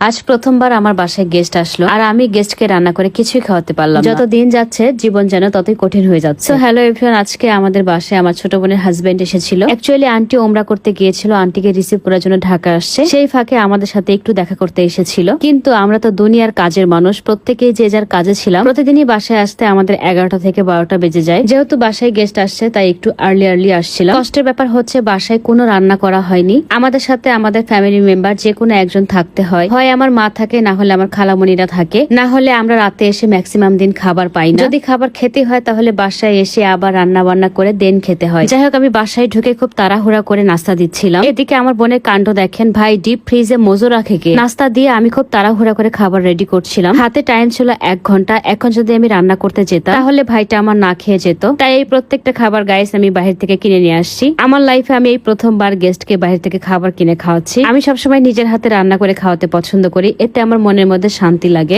আজ প্রথমবার আমার বাসায় গেস্ট আসলো আর আমি গেস্টকে রান্না করে কিছুই খাওয়াতে পারলাম না। যত দিন যাচ্ছে জীবন যেন ততই কঠিন হয়ে যাচ্ছে। হ্যালো এভরিওয়ান, আজকে আমাদের বাসায় আমার ছোট বোনের হাজবেন্ড এসেছিল। অ্যাকচুয়ালি আন্টি ওমরা করতে গিয়েছিল, আন্টিকে রিসিভ করার জন্য ঢাকা আসছে। সেই ফাঁকে আমাদের সাথে একটু দেখা করতে এসেছিল, কিন্তু আমরা তো দুনিয়ার কাজের মানুষ, প্রত্যেকেই যে যার কাজে ছিলাম। প্রতিদিনই বাসায় আসতে আমাদের 11টা থেকে 12টা বেজে যায়। যেহেতু বাসায় গেস্ট আসছে তাই একটু আর্লি আসছিল। কষ্টের ব্যাপার হচ্ছে বাসায় কোনো রান্না করা হয়নি। আমাদের সাথে আমাদের ফ্যামিলি মেম্বার যে কোনো একজন থাকতে হয় আমার মা থাকে, না হলে আমার খালামণিরা থাকে, না হলে আমরা রাতে এসে ম্যাক্সিমাম দিন খাবার পাই না। যদি খাবার খেতে হয় তাহলে বাসায় এসে আবার রান্না বান্না করে দেন খেতে হয়। যাই হোক, আমি বাসায় ঢুকে খুব তাড়াহুড়া করে নাস্তা দিচ্ছিলাম। এদিকে আমার বোনের কাণ্ড দেখেন, ভাই ডিপ ফ্রিজে মোজো রাখে কে। নাস্তা দিয়ে আমি খুব তাড়াহুড়া করে খাবার রেডি করছিলাম। হাতে টাইম ছিল 1 ঘন্টা। এখন যদি আমি রান্না করতে যেতাম তাহলে ভাইটা আমার না খেয়ে যেত। তাই এই প্রত্যেকটা খাবার গাইস আমি বাহির থেকে কিনে নিয়ে আসছি। আমার লাইফে আমি এই প্রথমবার গেস্টকে বাহির থেকে খাবার কিনে খাওয়াচ্ছি। আমি সবসময় নিজের হাতে রান্না করে খাওয়াতে পছন্দ করি, এতে আমার মনের মধ্যে শান্তি লাগে।